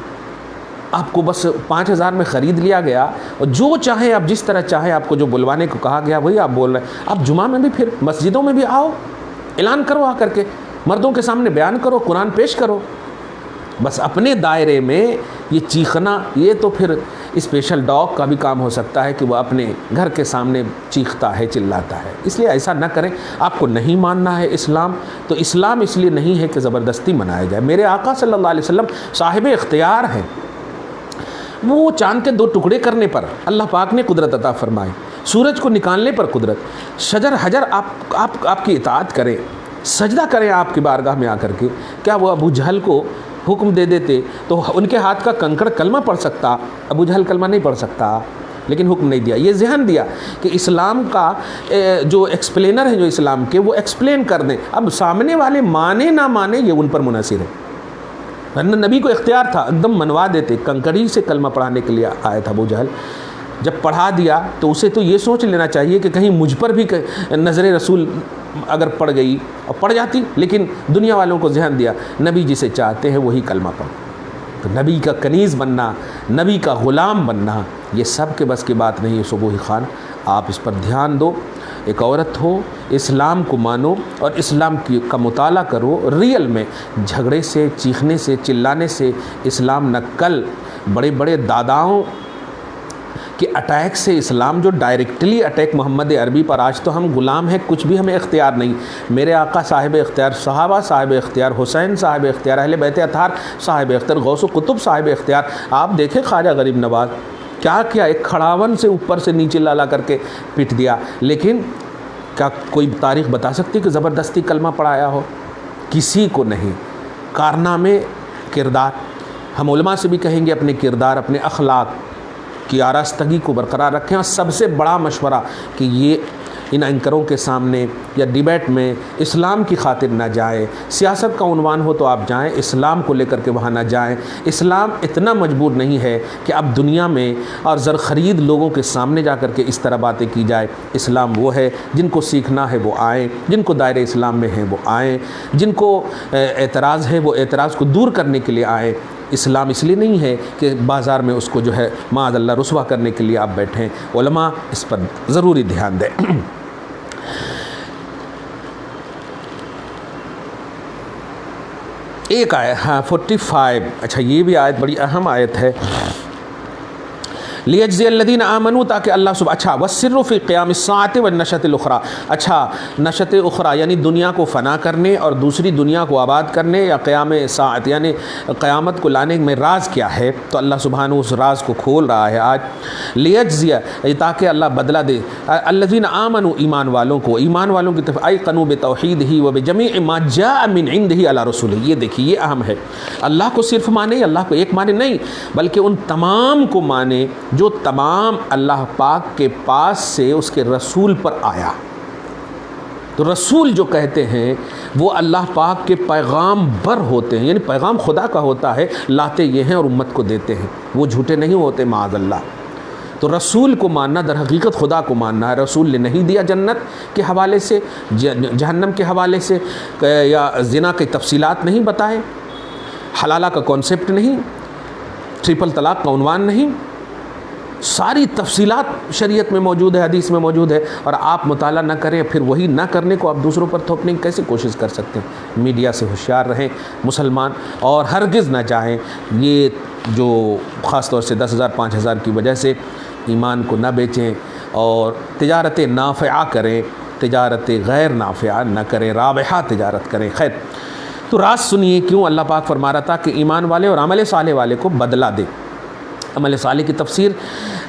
آپ کو بس 5000 میں خرید لیا گیا اور جو چاہیں آپ جس طرح چاہیں، آپ کو جو بلوانے کو کہا گیا وہی آپ بول رہے ہیں۔ آپ جمعہ میں بھی پھر مسجدوں میں بھی آؤ، اعلان کرو آ کر کے، مردوں کے سامنے بیان کرو، قرآن پیش کرو۔ بس اپنے دائرے میں یہ چیخنا، یہ تو پھر اسپیشل ڈاگ کا بھی کام ہو سکتا ہے کہ وہ اپنے گھر کے سامنے چیختا ہے، چلاتا ہے۔ اس لیے ایسا نہ کریں۔ آپ کو نہیں ماننا ہے اسلام تو اسلام اس لیے نہیں ہے کہ زبردستی منایا جائے۔ میرے آقا صلی اللہ علیہ وسلم صاحب اختیار ہیں۔ وہ چاند کے 2 ٹکڑے کرنے پر اللہ پاک نے قدرت عطا فرمائی، سورج کو نکالنے پر قدرت، شجر حجر آپ کی اطاعت کریں، سجدہ کریں آپ کی بارگاہ میں آ کر کے۔ کیا وہ ابو جہل کو حکم دے دیتے تو ان کے ہاتھ کا کنکڑ کلمہ پڑھ سکتا؟ ابو جہل کلمہ نہیں پڑھ سکتا، لیکن حکم نہیں دیا۔ یہ ذہن دیا کہ اسلام کا جو ایکسپلینر ہیں جو اسلام کے، وہ ایکسپلین کر دیں۔ اب سامنے والے مانے نہ مانے یہ ان پر منحصر ہے، ورنہ نبی کو اختیار تھا، ایک دم منوا دیتے۔ کنکڑی سے کلمہ پڑھانے کے لیے آیا تھا ابو جہل، جب پڑھا دیا تو اسے تو یہ سوچ لینا چاہیے کہ کہیں مجھ پر بھی نظر رسول اگر پڑ گئی اور پڑ جاتی، لیکن دنیا والوں کو ذہن دیا نبی جسے چاہتے ہیں وہی کلمہ پڑھ۔ تو نبی کا کنیز بننا، نبی کا غلام بننا، یہ سب کے بس کی بات نہیں ہے۔ صبحی خان آپ اس پر دھیان دو، ایک عورت ہو، اسلام کو مانو اور اسلام کا مطالعہ کرو۔ ریئل میں جھگڑے سے، چیخنے سے، چلانے سے اسلام نہ، کل بڑے بڑے داداؤں کہ اٹیک سے اسلام جو ڈائریکٹلی اٹیک محمد عربی پر، آج تو ہم غلام ہیں، کچھ بھی ہمیں اختیار نہیں۔ میرے آقا صاحب اختیار، صحابہ صاحب اختیار، حسین صاحب اختیار، اہل بیت اطہار صاحب اختیار، غوث و قطب صاحب اختیار۔ آپ دیکھیں خواجہ غریب نواز کیا ایک کھڑاون سے اوپر سے نیچے لا کر کے پٹ دیا، لیکن کیا کوئی تاریخ بتا سکتی کہ زبردستی کلمہ پڑھایا ہو؟ کسی کو نہیں۔ کارنامے، کردار، ہم علماء سے بھی کہیں گے اپنے کردار، اپنے اخلاق کی آراستگی کو برقرار رکھیں۔ اور سب سے بڑا مشورہ کہ یہ ان اینکروں کے سامنے یا ڈیبیٹ میں اسلام کی خاطر نہ جائیں۔ سیاست کا عنوان ہو تو آپ جائیں، اسلام کو لے کر کے وہاں نہ جائیں۔ اسلام اتنا مجبور نہیں ہے کہ اب دنیا میں اور زر خرید لوگوں کے سامنے جا کر کے اس طرح باتیں کی جائے۔ اسلام وہ ہے جن کو سیکھنا ہے وہ آئیں، جن کو دائرہ اسلام میں ہیں وہ آئیں، جن کو اعتراض ہے وہ اعتراض کو دور کرنے کے لیے آئیں۔ اسلام اس لیے نہیں ہے کہ بازار میں اس کو جو ہے معاذ اللہ رسوا کرنے کے لیے آپ بیٹھیں۔ علماء اس پر ضروری دھیان دیں۔ ایک آیت، ہاں 45، اچھا یہ بھی آیت بڑی اہم آیت ہے، لیجزی الذین آمنوا، تاکہ اللہ اچھا والسر فی قیام الساعۃ والنشۃ الاخری، اچھا نشۃ اخری یعنی دنیا کو فنا کرنے اور دوسری دنیا کو آباد کرنے، یا قیام ساعت یعنی قیامت کو لانے میں راز کیا ہے، تو اللہ سبحانہ اس راز کو کھول رہا ہے آج، لیجزی تاکہ اللہ بدلہ دے الذین آمنوا ایمان والوں کو، ایمان والوں کی طرف ایقنوا بتوحیدہ و بجمیع ما جاء من عندہ علی رسولہ، یہ دیکھیے یہ اہم ہے، اللہ کو صرف مانے، اللہ کو ایک مانے نہیں بلکہ ان تمام کو مانے جو تمام اللہ پاک کے پاس سے اس کے رسول پر آیا۔ تو رسول جو کہتے ہیں وہ اللہ پاک کے پیغام بر ہوتے ہیں، یعنی پیغام خدا کا ہوتا ہے، لاتے یہ ہیں اور امت کو دیتے ہیں، وہ جھوٹے نہیں ہوتے معاذ اللہ۔ تو رسول کو ماننا در حقیقت خدا کو ماننا ہے۔ رسول نے نہیں دیا جنت کے حوالے سے، جہنم کے حوالے سے، یا زنا کی تفصیلات نہیں بتائے، حلالہ کا کانسیپٹ نہیں، ٹرپل طلاق کا عنوان نہیں، ساری تفصیلات شریعت میں موجود ہے، حدیث میں موجود ہے، اور آپ مطالعہ نہ کریں، پھر وہی نہ کرنے کو آپ دوسروں پر تھوپنے کی کیسے کوشش کر سکتے ہیں؟ میڈیا سے ہوشیار رہیں مسلمان، اور ہرگز نہ چاہیں یہ جو خاص طور سے 10,000 5,000 کی وجہ سے ایمان کو نہ بیچیں اور تجارت نافعہ کریں، تجارت غیر نافعہ نہ کریں، رابحہ تجارت کریں۔ خیر، تو راز سنیے کیوں اللہ پاک فرما رہا تھا کہ ایمان والے اور عمل صالح والے کو بدلہ دے۔ عمل صالح کی تفسیر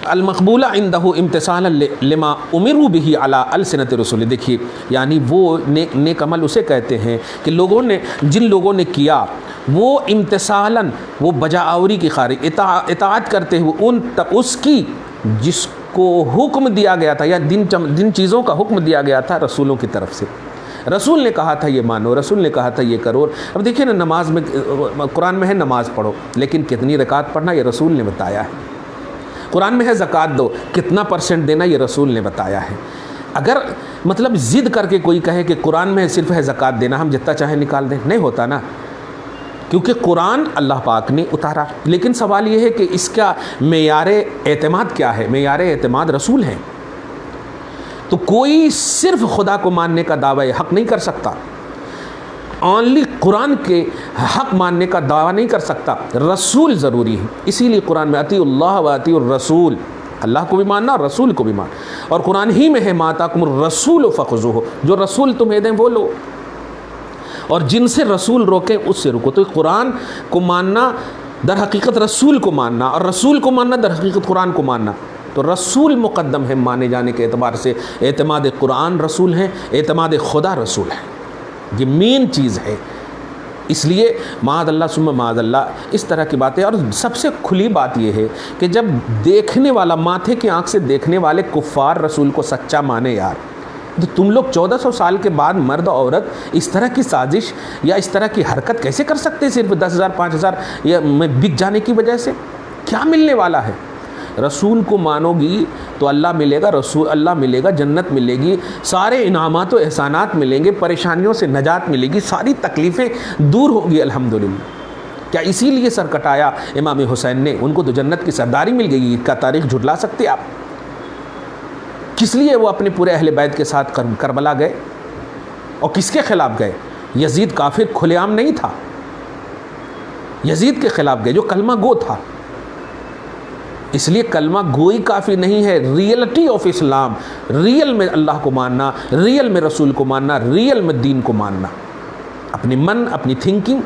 المقبولہ عندہ امتثالا لما امروا به علی السنۃ رسول، دیکھیے یعنی وہ نیک عمل اسے کہتے ہیں کہ لوگوں نے، جن لوگوں نے کیا وہ امتثالاً، وہ بجاآوری کی خارج اطاعت کرتے ہوئے اس کی جس کو حکم دیا گیا تھا، یا جن چیزوں کا حکم دیا گیا تھا رسولوں کی طرف سے۔ رسول نے کہا تھا یہ مانو، رسول نے کہا تھا یہ کرو۔ اب دیکھیں نا، نماز میں قرآن میں ہے نماز پڑھو، لیکن کتنی رکعت پڑھنا یہ رسول نے بتایا ہے۔ قرآن میں ہے زکوٰۃ دو، کتنا % دینا یہ رسول نے بتایا ہے۔ اگر مطلب ضد کر کے کوئی کہے کہ قرآن میں صرف ہے زکوٰۃ دینا، ہم جتنا چاہیں نکال دیں، نہیں ہوتا نا، کیونکہ قرآن اللہ پاک نے اتارا۔ لیکن سوال یہ ہے کہ اس کا معیار اعتماد کیا ہے؟ معیار اعتماد رسول ہیں۔ تو کوئی صرف خدا کو ماننے کا دعویٰ حق نہیں کر سکتا، اونلی قرآن کے حق ماننے کا دعویٰ نہیں کر سکتا، رسول ضروری ہے۔ اسی لیے قرآن میں اطیعوا اللہ و اطیعوا الرسول، اللہ کو بھی ماننا اور رسول کو بھی ماننا، اور قرآن ہی میں ہے ما آتاکم الرسول فخذوہ، جو رسول تمہیں دیں وہ لو، اور جن سے رسول روکیں اس سے رکو۔ تو قرآن کو ماننا در حقیقت رسول کو ماننا، اور رسول کو ماننا در حقیقت قرآن کو ماننا۔ تو رسول مقدم ہے مانے جانے کے اعتبار سے، اعتماد قرآن رسول ہیں، اعتماد خدا رسول ہے، یہ مین چیز ہے۔ اس لیے معاذ اللہ ثم معاذ اللہ اس طرح کی باتیں، اور سب سے کھلی بات یہ ہے کہ جب دیکھنے والا، ماتھے کی آنکھ سے دیکھنے والے کفار رسول کو سچا مانے یار، تو تم لوگ 1400 سال کے بعد مرد عورت اس طرح کی سازش یا اس طرح کی حرکت کیسے کر سکتے؟ صرف 10,000 5,000 میں بک جانے کی وجہ سے کیا ملنے والا ہے؟ رسول کو مانو گی تو اللہ ملے گا، رسول اللہ ملے گا، جنت ملے گی، سارے انعامات و احسانات ملیں گے، پریشانیوں سے نجات ملے گی، ساری تکلیفیں دور ہوں گی الحمدللہ۔ کیا اسی لیے سر کٹایا امام حسین نے؟ ان کو تو جنت کی سرداری مل گئی، کا تاریخ جھٹلا سکتے آپ؟ کس لیے وہ اپنے پورے اہل بیت کے ساتھ کربلا گئے، اور کس کے خلاف گئے؟ یزید کافر کھلے عام نہیں تھا، یزید کے خلاف گئے جو کلمہ گو تھا۔ اس لیے کلمہ گوئی کافی نہیں ہے، ریئلٹی آف اسلام، ریئل میں اللہ کو ماننا، ریئل میں رسول کو ماننا، ریئل میں دین کو ماننا، اپنی من، اپنی تھنکنگ،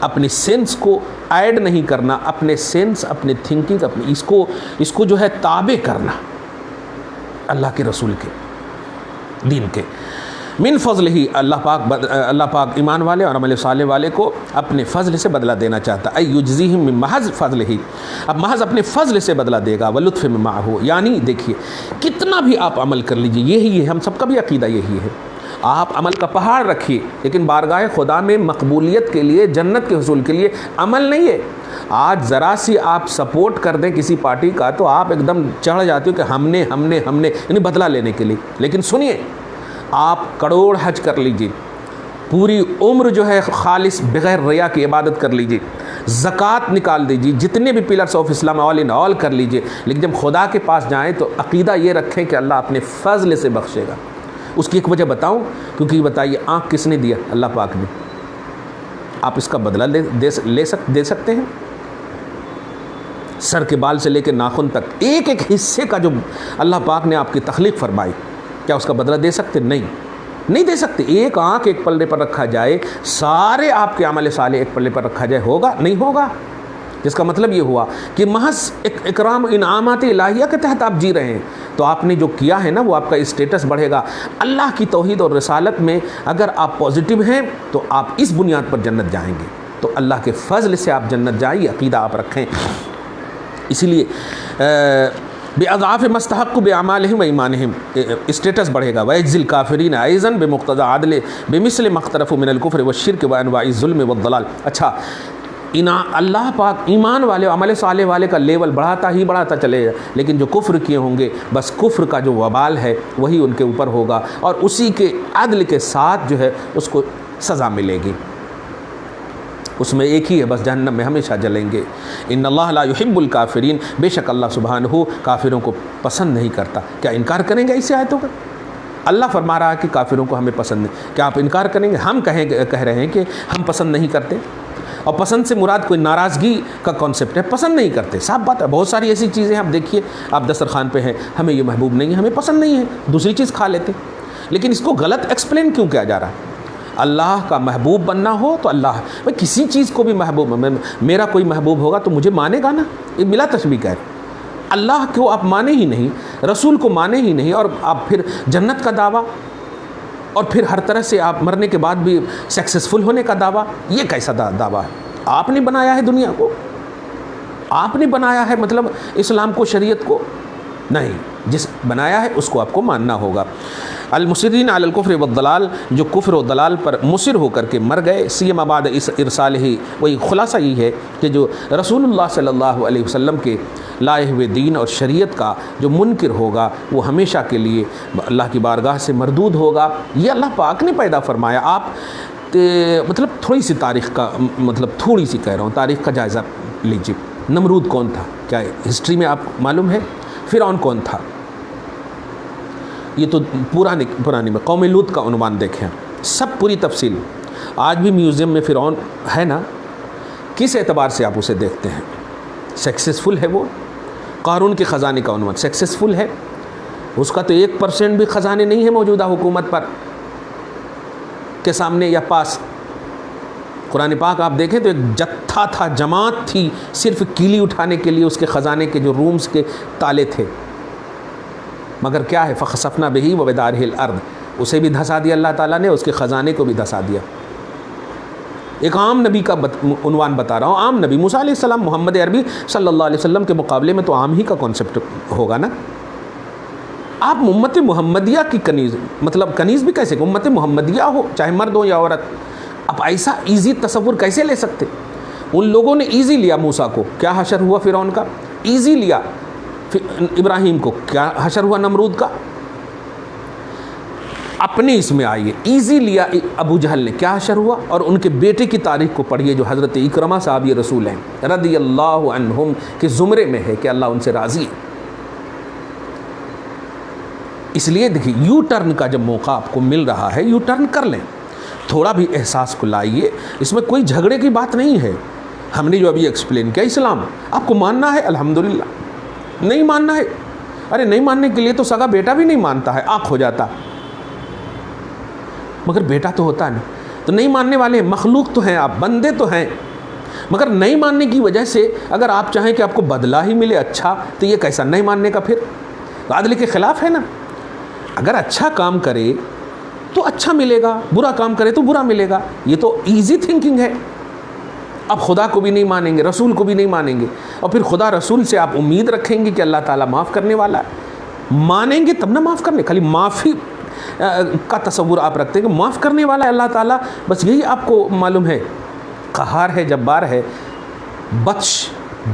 اپنی سینس کو ایڈ نہیں کرنا، اپنے سینس، اپنے تھنکنگ، اپنی اس کو جو ہے تابع کرنا اللہ کے رسول کے دین کے۔ من فضل ہی اللہ پاک ایمان والے اور عمل صالح والے کو اپنے فضل سے بدلہ دینا چاہتا ہے، یجزیہم من محض فضل ہی، اب محض اپنے فضل سے بدلہ دے گا، ولطف معہ، یعنی دیکھیے کتنا بھی آپ عمل کر لیجئے، یہی ہے، ہم سب کا بھی عقیدہ یہی ہے، آپ عمل کا پہاڑ رکھیے، لیکن بارگاہ خدا میں مقبولیت کے لیے، جنت کے حصول کے لیے عمل نہیں ہے۔ آج ذرا سی آپ سپورٹ کر دیں کسی پارٹی کا تو آپ ایک دم چڑھ جاتے ہو کہ ہم نے یعنی بدلہ لینے کے لیے۔ لیکن سنیے، آپ کروڑ حج کر لیجئے، پوری عمر جو ہے خالص بغیر ریا کی عبادت کر لیجئے، زکوٰۃ نکال دیجئے، جتنے بھی پلرس آف اسلام آل ان آل کر لیجئے، لیکن جب خدا کے پاس جائیں تو عقیدہ یہ رکھیں کہ اللہ اپنے فضل سے بخشے گا۔ اس کی ایک وجہ بتاؤں، کیونکہ یہ بتائیے آنکھ کس نے دیا؟ اللہ پاک نے۔ آپ اس کا بدلہ دے سکتے ہیں؟ سر کے بال سے لے کے ناخن تک ایک ایک حصے کا جو اللہ پاک نے آپ کی تخلیق فرمائی، کیا اس کا بدلہ دے سکتے؟ نہیں دے سکتے۔ ایک آنکھ ایک پلڑے پر رکھا جائے، سارے آپ کے عمل صالح ایک پلڑے پر رکھا جائے، ہوگا؟ نہیں ہوگا۔ جس کا مطلب یہ ہوا کہ محض اکرام انعامات الہیہ کے تحت آپ جی رہے ہیں، تو آپ نے جو کیا ہے نا وہ آپ کا اسٹیٹس بڑھے گا۔ اللہ کی توحید اور رسالت میں اگر آپ پازیٹیو ہیں تو آپ اس بنیاد پر جنت جائیں گے، تو اللہ کے فضل سے آپ جنت جائیں، یہ عقیدہ آپ رکھیں۔ اسی لیے بِأَضْعَافِ مَا اسْتَحَقُّوا بِأَعْمَالِهِمْ وَإِيمَانِهِمْ اسٹیٹس بڑھے گا۔ وَيَجْزِي الْكَافِرِينَ أَيْضًا بِمُقْتَضَى عَدْلِهِ بِمِثْلِ مَا اخْتَلَفُوا مِنَ الْكُفْرِ وَالشِّرْكِ وَأَنْوَاعِ الظُّلْمِ وَالضَّلَالِ۔ اچھا، اللہ پاک ایمان والے عمل صالح والے کا لیول بڑھاتا چلے گا، لیکن جو کفر کیے ہوں گے بس کفر کا جو وبال ہے وہی ان کے اوپر ہوگا، اور اسی کے عدل کے ساتھ جو ہے اس کو سزا ملے گی۔ اس میں ایک ہی ہے، بس جہنم میں ہمیشہ جلیں گے۔ ان اللہ لا يحب الکافرین، بے شک اللہ سبحانہ کافروں کو پسند نہیں کرتا۔ کیا انکار کریں گے اس آیتوں کا؟ اللہ فرما رہا ہے کہ کافروں کو ہمیں پسند نہیں، کیا آپ انکار کریں گے؟ ہم کہہ رہے ہیں کہ ہم پسند نہیں کرتے، اور پسند سے مراد کوئی ناراضگی کا کانسیپٹ ہے، پسند نہیں کرتے، صاف بات ہے۔ بہت ساری ایسی چیزیں آپ دیکھیے، آپ دسترخوان پہ ہیں، ہمیں یہ محبوب نہیں ہے، ہمیں پسند نہیں ہے، دوسری چیز کھا لیتے، لیکن اس کو غلط ایکسپلین کیوں کیا جا رہا ہے؟ اللہ کا محبوب بننا ہو تو اللہ کسی چیز کو بھی محبوب، میرا کوئی محبوب ہوگا تو مجھے مانے گا نا، یہ بلا تشبیہ ہے۔ اللہ کو آپ مانے ہی نہیں، رسول کو مانے ہی نہیں، اور آپ پھر جنت کا دعویٰ، اور پھر ہر طرح سے آپ مرنے کے بعد بھی سکسیسفل ہونے کا دعویٰ، یہ کیسا دعویٰ ہے؟ آپ نے بنایا ہے دنیا کو، آپ نے بنایا ہے مطلب اسلام کو، شریعت کو؟ نہیں، جس بنایا ہے اس کو آپ کو ماننا ہوگا۔ المصرین علی الکفر والضلال، جو کفر و ضلال پر مصر ہو کر کے مر گئے، سیما بعد ارسالہ، وہی خلاصہ یہ ہے کہ جو رسول اللہ صلی اللہ علیہ وسلم کے لائے ہوئے دین اور شریعت کا جو منکر ہوگا وہ ہمیشہ کے لیے اللہ کی بارگاہ سے مردود ہوگا۔ یہ اللہ پاک نے پیدا فرمایا۔ آپ مطلب تھوڑی سی تاریخ کا، مطلب تھوڑی سی کہہ رہا ہوں، تاریخ کا جائزہ لیجیے۔ نمرود کون تھا؟ کیا ہسٹری میں آپ معلوم ہے؟ فرعون کون تھا؟ یہ تو پرانی میں قوم لوط کا عنوان دیکھیں، سب پوری تفصیل۔ آج بھی میوزیم میں فرعون ہے نا، کس اعتبار سے آپ اسے دیکھتے ہیں؟ سکسیسفل ہے وہ؟ قارون کے خزانے کا عنوان سکسیسفل ہے؟ اس کا تو 1% بھی خزانے نہیں ہے موجودہ حکومت پر کے سامنے یا پاس۔ قرآن پاک آپ دیکھیں تو ایک جتھا تھا، جماعت تھی، صرف کیلی اٹھانے کے لیے اس کے خزانے کے جو رومز کے تالے تھے، مگر کیا ہے؟ فخسفنا بہ وبدارہ الارض، اسے بھی دھسا دیا اللہ تعالیٰ نے، اس کے خزانے کو بھی دھسا دیا۔ ایک عام نبی کا عنوان بتا رہا ہوں، عام نبی موسیٰ علیہ السلام، محمد عربی صلی اللہ علیہ وسلم کے مقابلے میں تو عام ہی کا کانسیپٹ ہوگا نا۔ آپ امت محمدیہ کی کنیز، مطلب کنیز بھی کیسے، امت محمدیہ ہو چاہے مرد ہو یا عورت، آپ ایسا ایزی تصور کیسے لے سکتے؟ ان لوگوں نے ایزی لیا موسیٰ کو، کیا حشر ہوا فرعون کا؟ ایزی لیا ابراہیم کو، کیا حشر ہوا نمرود کا؟ اپنے اس میں آئیے، ایزی لیا ابو جہل نے، کیا حشر ہوا؟ اور ان کے بیٹے کی تاریخ کو پڑھیے جو حضرت اکرمہ صاحب یہ رسول ہیں رضی اللہ عنہم کے زمرے میں ہے کہ اللہ ان سے راضی ہے۔ اس لیے دیکھیے، یو ٹرن کا جب موقع آپ کو مل رہا ہے، یو ٹرن کر لیں، تھوڑا بھی احساس کو لائیے، اس میں کوئی جھگڑے کی بات نہیں ہے۔ ہم نے جو ابھی ایکسپلین کیا، اسلام آپ کو ماننا ہے الحمدللہ، نہیں ماننا ہے، ارے نہیں ماننے کے لیے تو سگا بیٹا بھی نہیں مانتا ہے، آنکھ ہو جاتا، مگر بیٹا تو ہوتا نہیں۔ تو نہیں ماننے والے مخلوق تو ہیں، آپ بندے تو ہیں، مگر نہیں ماننے کی وجہ سے اگر آپ چاہیں کہ آپ کو بدلہ ہی ملے اچھا، تو یہ کیسا نہیں ماننے کا؟ پھر عدل کے خلاف ہے نا۔ اگر اچھا کام کرے تو اچھا ملے گا، برا کام کرے تو برا ملے گا، یہ تو ایزی تھنکنگ ہے۔ اب خدا کو بھی نہیں مانیں گے، رسول کو بھی نہیں مانیں گے، اور پھر خدا رسول سے آپ امید رکھیں گے کہ اللہ تعالیٰ معاف کرنے والا ہے، مانیں گے تب نہ معاف کرنے، خالی معافی کا تصور آپ رکھتے ہیں کہ معاف کرنے والا ہے اللہ تعالیٰ، بس یہی آپ کو معلوم ہے، قہار ہے، جبار ہے، بخش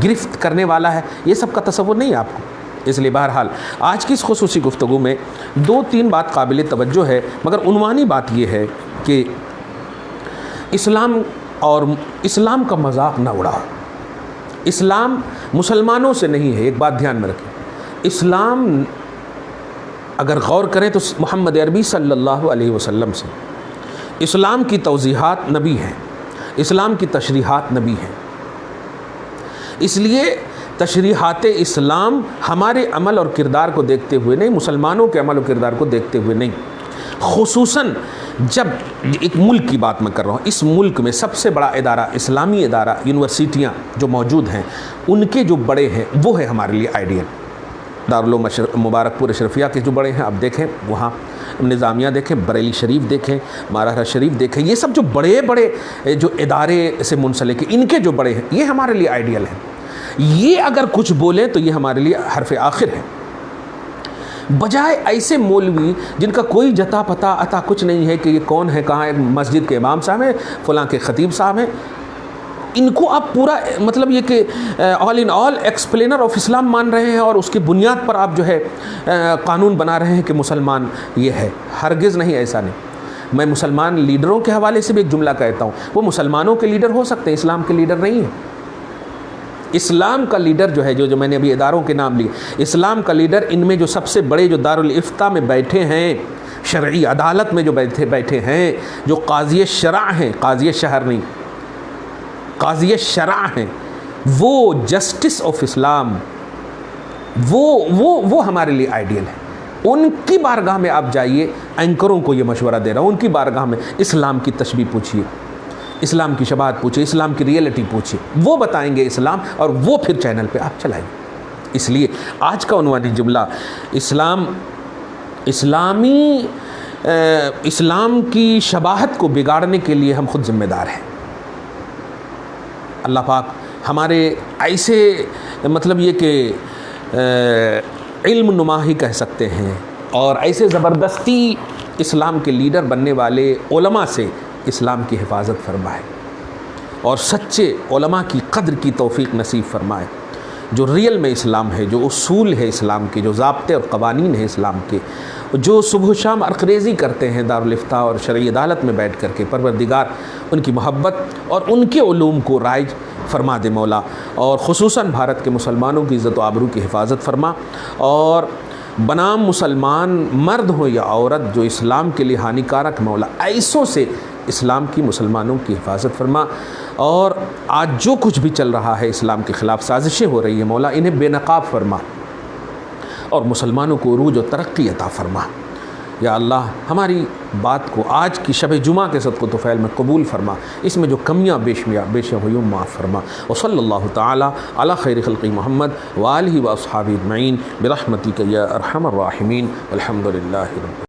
گرفت کرنے والا ہے، یہ سب کا تصور نہیں ہے آپ کو۔ اس لیے بہرحال آج کی اس خصوصی گفتگو میں 2-3 بات قابل توجہ ہے، مگر عنوانی بات یہ ہے کہ اسلام اور اسلام کا مذاق نہ اڑاؤ۔ اسلام مسلمانوں سے نہیں ہے، ایک بات دھیان میں رکھیں، اسلام اگر غور کریں تو محمد عربی صلی اللہ علیہ وسلم سے، اسلام کی توضیحات نبی ہیں، اسلام کی تشریحات نبی ہیں، اس لیے تشریحات اسلام ہمارے عمل اور کردار کو دیکھتے ہوئے نہیں، مسلمانوں کے عمل و کردار کو دیکھتے ہوئے نہیں۔ خصوصاً جب ایک ملک کی بات میں کر رہا ہوں، اس ملک میں سب سے بڑا ادارہ، اسلامی ادارہ، یونیورسٹیاں جو موجود ہیں، ان کے جو بڑے ہیں وہ ہے ہمارے لیے آئیڈیل۔ دارالعلوم مبارک پور اشرفیہ کے جو بڑے ہیں، آپ دیکھیں وہاں نظامیہ دیکھیں، بریلی شریف دیکھیں، مارہا شریف دیکھیں، یہ سب جو بڑے بڑے جو ادارے سے منسلک ہیں، ان کے جو بڑے ہیں، یہ ہمارے لیے آئیڈیل ہیں۔ یہ اگر کچھ بولیں تو یہ ہمارے لیے حرف آخر ہے، بجائے ایسے مولوی جن کا کوئی جتا پتا عطا کچھ نہیں ہے کہ یہ کون ہے، کہاں ہے، مسجد کے امام صاحب ہیں، فلاں کے خطیب صاحب ہیں، ان کو آپ پورا مطلب یہ کہ آل ان آل ایکسپلینر آف اسلام مان رہے ہیں، اور اس کی بنیاد پر آپ جو ہے قانون بنا رہے ہیں کہ مسلمان یہ ہے۔ ہرگز نہیں، ایسا نہیں۔ میں مسلمان لیڈروں کے حوالے سے بھی ایک جملہ کہتا ہوں، وہ مسلمانوں کے لیڈر ہو سکتے ہیں، اسلام کے لیڈر نہیں ہیں۔ اسلام کا لیڈر جو ہے، جو میں نے ابھی اداروں کے نام لیے، اسلام کا لیڈر ان میں جو سب سے بڑے جو دارالافتاء میں بیٹھے ہیں، شرعی عدالت میں جو بیٹھے ہیں، جو قاضی شرع ہیں، قاضی شہر نہیں، قاضی شرع ہیں، وہ جسٹس آف اسلام، وہ ہمارے لیے آئیڈیل ہے۔ ان کی بارگاہ میں آپ جائیے، اینکروں کو یہ مشورہ دے رہا ہوں، ان کی بارگاہ میں اسلام کی تشبیہ پوچھیے، اسلام کی شباہت پوچھیں، اسلام کی ریئلٹی پوچھیں، وہ بتائیں گے اسلام، اور وہ پھر چینل پہ آپ چلائیں۔ اس لیے آج کا عنوانی جملہ اسلام کی شباہت کو بگاڑنے کے لیے ہم خود ذمہ دار ہیں۔ اللہ پاک ہمارے ایسے مطلب یہ کہ علم نما ہی کہہ سکتے ہیں، اور ایسے زبردستی اسلام کے لیڈر بننے والے علماء سے اسلام کی حفاظت فرمائے، اور سچے علماء کی قدر کی توفیق نصیب فرمائے، جو ریئل میں اسلام ہے، جو اصول ہے اسلام کے، جو ضابطے اور قوانین ہیں اسلام کے، جو صبح و شام عرقریزی کرتے ہیں دارالافتاء اور شرعی عدالت میں بیٹھ کر کے، پروردگار ان کی محبت اور ان کے علوم کو رائج فرما دے مولا، اور خصوصاً بھارت کے مسلمانوں کی عزت و آبرو کی حفاظت فرما، اور بنام مسلمان مرد ہو یا عورت جو اسلام کے لیے ہانیکارک مولا، ایسوں سے اسلام کی، مسلمانوں کی حفاظت فرما، اور آج جو کچھ بھی چل رہا ہے اسلام کے خلاف سازشیں ہو رہی ہیں مولا، انہیں بے نقاب فرما، اور مسلمانوں کو عروج و ترقی عطا فرما۔ یا اللہ ہماری بات کو آج کی شب جمعہ کے صدقہ طفیل میں قبول فرما، اس میں جو کمیاں بیش ہوئی معاف فرما۔ وصلی اللہ تعالی علی خیر خلق محمد وآلہ واصحابہ اجمعین برحمتک یا ارحم الراحمین، والحمد للہ رب